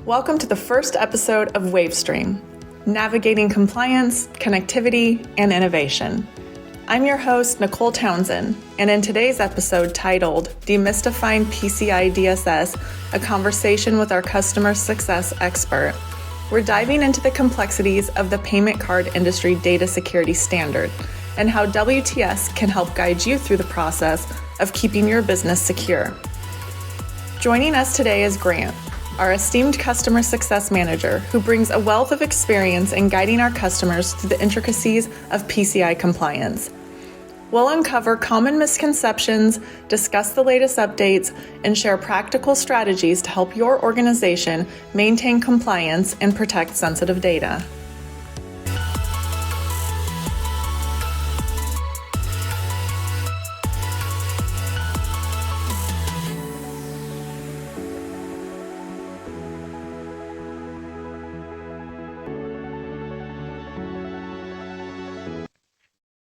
Welcome to the first episode of Wavestream, Navigating Compliance, Connectivity, and Innovation. I'm your host, Nicole Townsend, and in today's episode titled Demystifying PCI DSS, a conversation with our customer success expert, we're diving into the complexities of the payment card industry data security standard and how WTS can help guide you through the process of keeping your business secure. Joining us today is Grant, our esteemed customer success manager, who brings a wealth of experience in guiding our customers through the intricacies of PCI compliance. We'll uncover common misconceptions, discuss the latest updates, and share practical strategies to help your organization maintain compliance and protect sensitive data.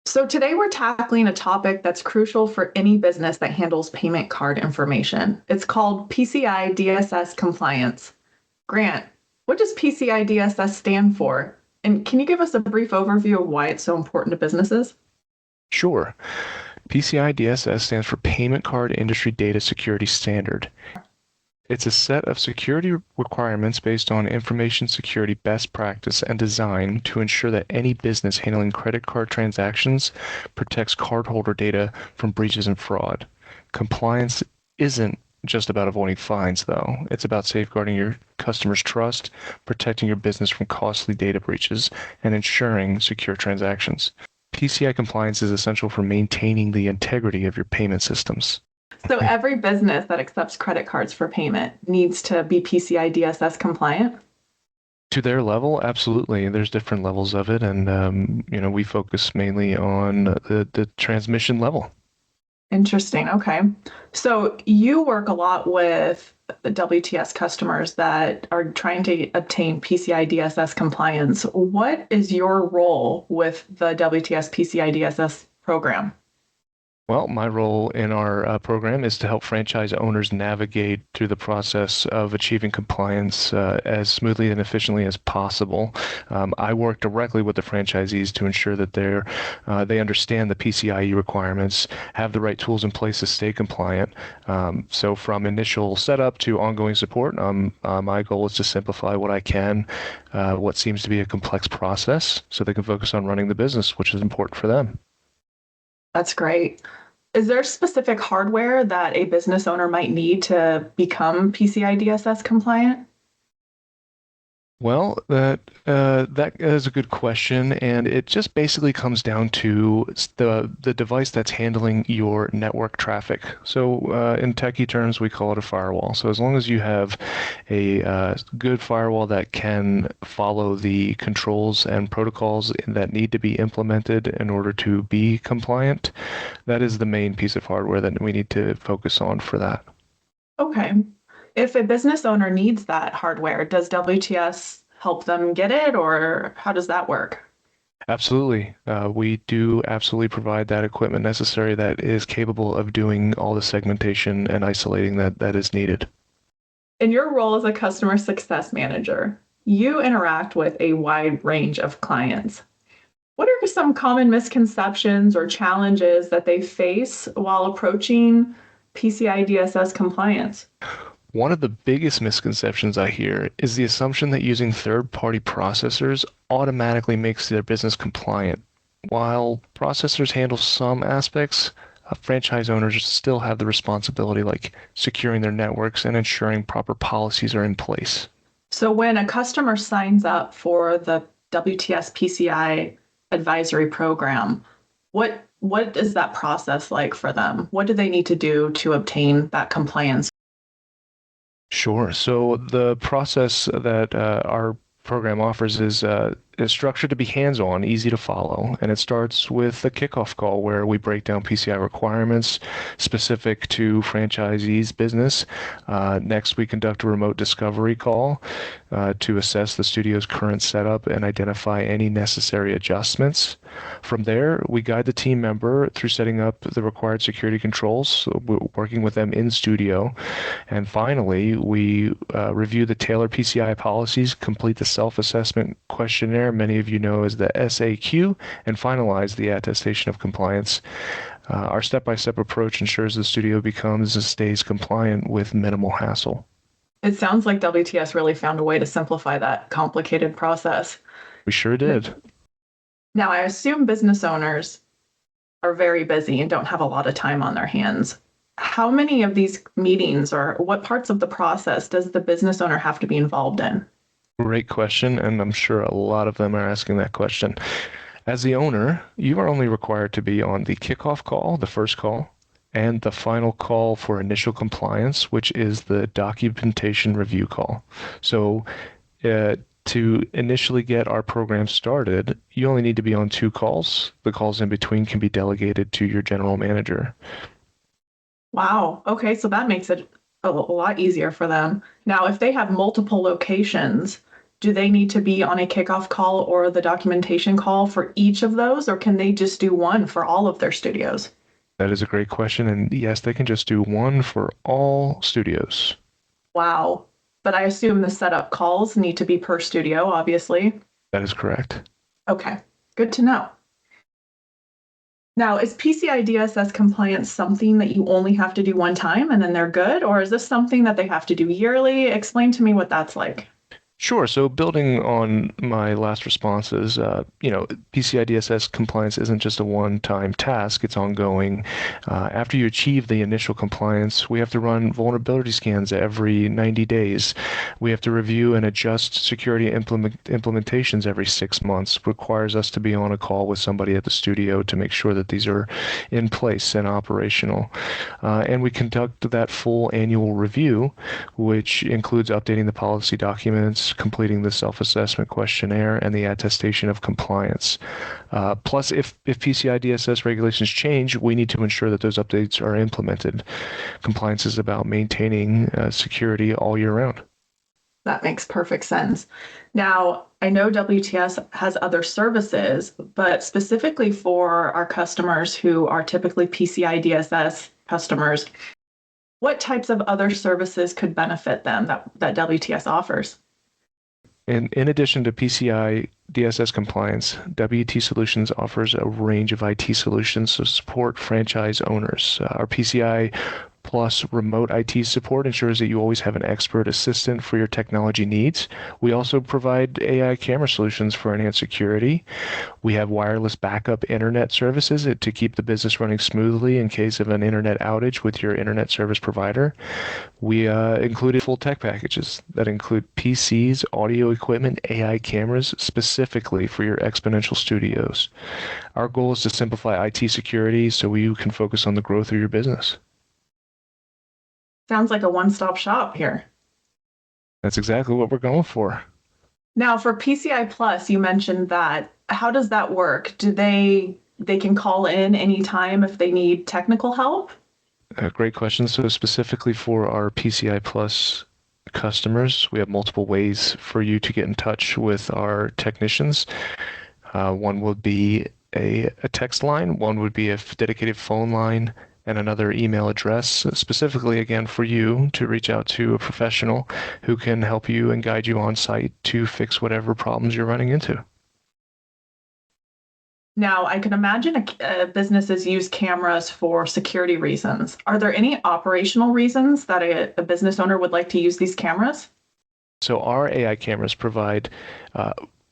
So today we're tackling a topic that's crucial for any business that handles payment card information. It's called PCI DSS compliance. Grant, what does PCI DSS stand for? And can you give us a brief overview of why it's so important to businesses? Sure. PCI DSS stands for Payment Card Industry Data Security Standard. It's a set of security requirements based on information security best practice and design to ensure that any business handling credit card transactions protects cardholder data from breaches and fraud. Compliance isn't just about avoiding fines, though. It's about safeguarding your customers' trust, protecting your business from costly data breaches, and ensuring secure transactions. PCI compliance is essential for maintaining the integrity of your payment systems. So every business that accepts credit cards for payment needs to be PCI DSS compliant? To their level, absolutely. There's different levels of it, and we focus mainly on the transmission level. Interesting. Okay. So you work a lot with the WTS customers that are trying to obtain PCI DSS compliance. What is your role with the WTS PCI DSS program? Well, my role in our program is to help franchise owners navigate through the process of achieving compliance as smoothly and efficiently as possible. I work directly with the franchisees to ensure that they understand the PCIe requirements, have the right tools in place to stay compliant. So from initial setup to ongoing support, my goal is to simplify what I can, what seems to be a complex process, so they can focus on running the business, which is important for them. That's great. Is there specific hardware that a business owner might need to become PCI DSS compliant? Well, that is a good question, and it just basically comes down to the device that's handling your network traffic. So in techie terms, we call it a firewall. So as long as you have a good firewall that can follow the controls and protocols that need to be implemented in order to be compliant, that is the main piece of hardware that we need to focus on for that. Okay. If a business owner needs that hardware, does WTS help them get it, or how does that work? Absolutely. We do absolutely provide that equipment necessary that is capable of doing all the segmentation and isolating that is needed. In your role as a customer success manager, you interact with a wide range of clients. What are some common misconceptions or challenges that they face while approaching PCI DSS compliance? One of the biggest misconceptions I hear is the assumption that using third-party processors automatically makes their business compliant. While processors handle some aspects, franchise owners still have the responsibility, like securing their networks and ensuring proper policies are in place. So when a customer signs up for the WTS PCI advisory program, what is that process like for them? What do they need to do to obtain that compliance? Sure. So the process that our program offers is is structured to be hands-on, easy to follow, and it starts with a kickoff call where we break down PCI requirements specific to franchisees' business. Next, we conduct a remote discovery call to assess the studio's current setup and identify any necessary adjustments. From there, we guide the team member through setting up the required security controls, so we're working with them in studio. And finally, we review the tailored PCI policies, complete the self-assessment questionnaire, many of you know as the SAQ, and finalize the attestation of compliance. Our step-by-step approach ensures the studio becomes and stays compliant with minimal hassle. It sounds like WTS really found a way to simplify that complicated process. We sure did. Now, I assume business owners are very busy and don't have a lot of time on their hands. How many of these meetings or what parts of the process does the business owner have to be involved in? Great question, and I'm sure a lot of them are asking that question. As the owner, you are only required to be on the kickoff call, the first call, and the final call for initial compliance, which is the documentation review call. So to initially get our program started, you only need to be on 2 calls. The calls in between can be delegated to your general manager. Wow. Okay, so that makes it a lot easier for them. Now, if they have multiple locations, do they need to be on a kickoff call or the documentation call for each of those, or can they just do one for all of their studios? That is a great question, and yes, they can just do one for all studios. Wow. But I assume the setup calls need to be per studio, obviously. That is correct. Okay, good to know. Now, is PCI DSS compliance something that you only have to do one time and then they're good? Or is this something that they have to do yearly? Explain to me what that's like. Sure. So building on my last responses, PCI DSS compliance isn't just a one-time task, it's ongoing. After you achieve the initial compliance, we have to run vulnerability scans every 90 days. We have to review and adjust security implementations every 6 months. It requires us to be on a call with somebody at the studio to make sure that these are in place and operational. And we conduct that full annual review, which includes updating the policy documents, completing the self-assessment questionnaire, and the attestation of compliance. Plus, if PCI DSS regulations change, we need to ensure that those updates are implemented. Compliance is about maintaining security all year round. That makes perfect sense. Now, I know WTS has other services, but specifically for our customers who are typically PCI DSS customers, what types of other services could benefit them that WTS offers? In addition to PCI DSS compliance, WT Solutions offers a range of IT solutions to support franchise owners. Our PCI Plus remote IT support ensures that you always have an expert assistant for your technology needs. We also provide AI camera solutions for enhanced security. We have wireless backup internet services to keep the business running smoothly in case of an internet outage with your internet service provider. We included full tech packages that include PCs, audio equipment, AI cameras, specifically for your exponential studios. Our goal is to simplify IT security so you can focus on the growth of your business. Sounds like a one-stop shop here. That's exactly what we're going for. Now, for PCI Plus, you mentioned that. How does that work? Do they can call in anytime if they need technical help? Great question. So specifically for our PCI Plus customers, we have multiple ways for you to get in touch with our technicians. One would be a text line, one would be a dedicated phone line, and another email address, specifically again for you to reach out to a professional who can help you and guide you on site to fix whatever problems you're running into. Now, I can imagine businesses use cameras for security reasons. Are there any operational reasons that a business owner would like to use these cameras? So our AI cameras provide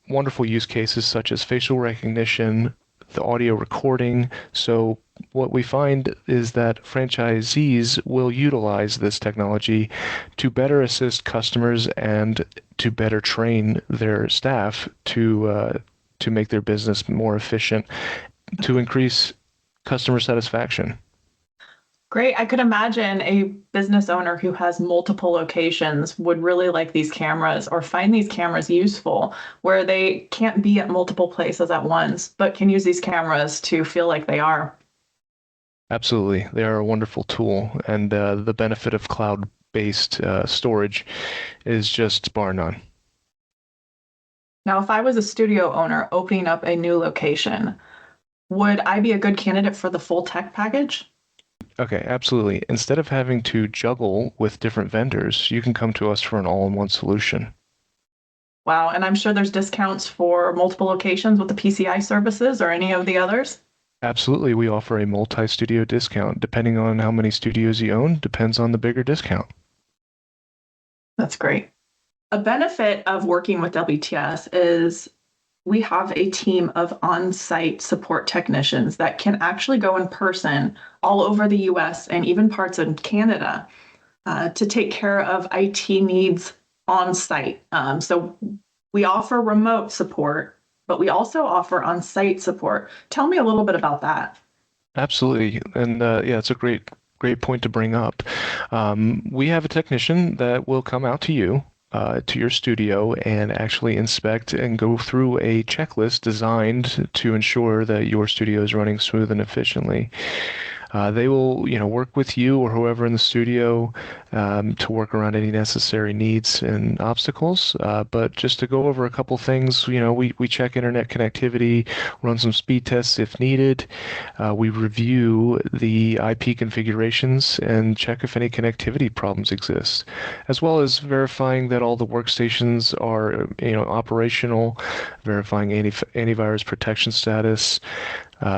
wonderful use cases such as facial recognition, the audio recording. So what we find is that franchisees will utilize this technology to better assist customers and to better train their staff to make their business more efficient, to increase customer satisfaction. Great. I could imagine a business owner who has multiple locations would really like these cameras or find these cameras useful, where they can't be at multiple places at once, but can use these cameras to feel like they are. Absolutely. They are a wonderful tool, and the benefit of cloud-based storage is just bar none. Now, if I was a studio owner opening up a new location, would I be a good candidate for the full tech package? Okay, absolutely. Instead of having to juggle with different vendors, you can come to us for an all-in-one solution. Wow. And I'm sure there's discounts for multiple locations with the PCI services or any of the others. Absolutely, we offer a multi-studio discount. Depending on how many studios you own, depends on the bigger discount. That's great. A benefit of working with WTS is we have a team of on-site support technicians that can actually go in person all over the US and even parts of Canada to take care of IT needs on site. So we offer remote support, but we also offer on-site support. Tell me a little bit about that. Absolutely, and yeah, it's a great point to bring up. We have a technician that will come out to you, to your studio, and actually inspect and go through a checklist designed to ensure that your studio is running smooth and efficiently. They will, work with you or whoever in the studio to work around any necessary needs and obstacles. But just to go over a couple things, we check internet connectivity, run some speed tests if needed. We review the IP configurations and check if any connectivity problems exist, as well as verifying that all the workstations are, operational, verifying antivirus protection status.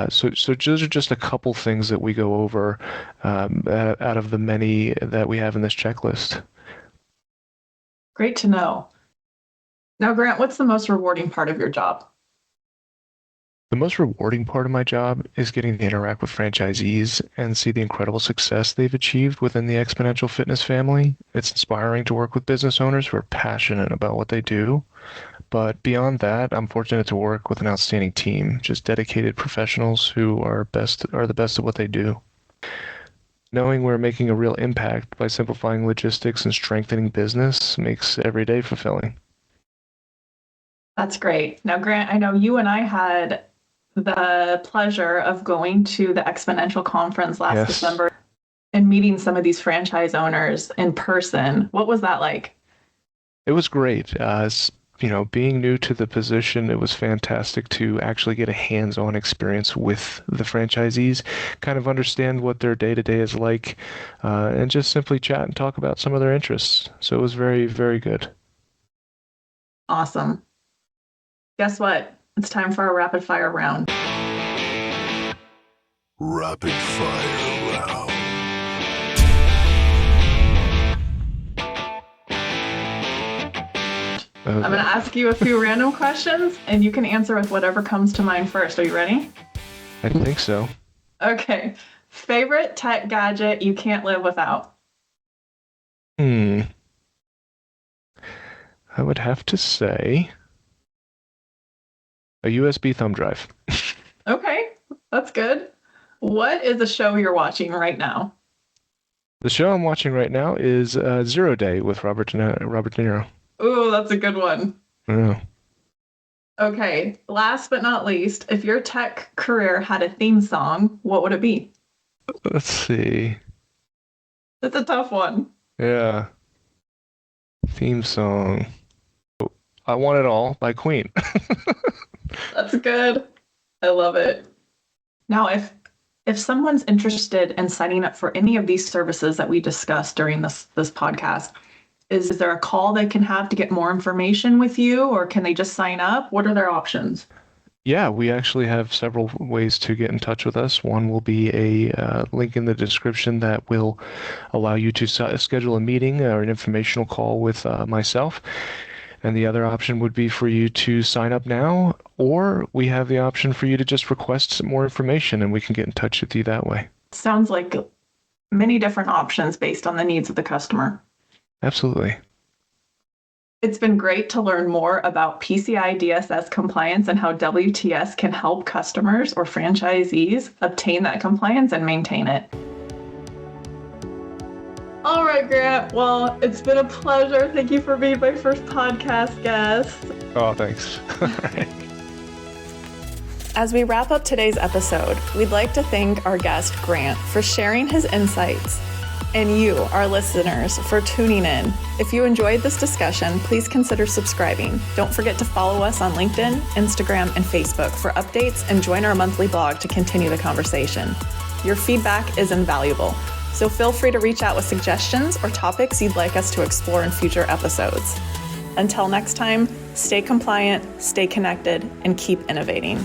So those are just a couple things that we go over out of the many that we have in this checklist. Great to know. Now, Grant, what's the most rewarding part of your job? The most rewarding part of my job is getting to interact with franchisees and see the incredible success they've achieved within the Exponential Fitness family. It's inspiring to work with business owners who are passionate about what they do. But beyond that, I'm fortunate to work with an outstanding team, just dedicated professionals who are the best at what they do. Knowing we're making a real impact by simplifying logistics and strengthening business makes every day fulfilling. That's great. Now, Grant, I know you and I had the pleasure of going to the Exponential Conference last December and meeting some of these franchise owners in person. What was that like? It was great. Being new to the position, it was fantastic to actually get a hands-on experience with the franchisees, kind of understand what their day-to-day is like, and just simply chat and talk about some of their interests. So it was very, very good. Awesome. Guess what? It's time for our rapid fire round. Rapid fire round. I'm going to ask you a few random questions, and you can answer with whatever comes to mind first. Are you ready? I think so. Okay. Favorite tech gadget you can't live without? I would have to say a USB thumb drive. Okay, that's good. What is the show you're watching right now? The show I'm watching right now is Zero Day with Robert De Niro. Ooh, that's a good one. Yeah. Okay, last but not least, if your tech career had a theme song, what would it be? Let's see. That's a tough one. Yeah. Theme song. I Want It All by Queen. That's good. I love it. Now, if someone's interested in signing up for any of these services that we discussed during this podcast, is there a call they can have to get more information with you, or can they just sign up? What are their options? Yeah, we actually have several ways to get in touch with us. One will be a link in the description that will allow you to schedule a meeting or an informational call with myself. And the other option would be for you to sign up now, or we have the option for you to just request some more information and we can get in touch with you that way. Sounds like many different options based on the needs of the customer. Absolutely. It's been great to learn more about PCI DSS compliance and how WTS can help customers or franchisees obtain that compliance and maintain it. All right, Grant. Well, it's been a pleasure. Thank you for being my first podcast guest. Oh, thanks. All right. As we wrap up today's episode, we'd like to thank our guest, Grant, for sharing his insights, and you, our listeners, for tuning in. If you enjoyed this discussion, please consider subscribing. Don't forget to follow us on LinkedIn, Instagram, and Facebook for updates, and join our monthly blog to continue the conversation. Your feedback is invaluable, so feel free to reach out with suggestions or topics you'd like us to explore in future episodes. Until next time, stay compliant, stay connected, and keep innovating.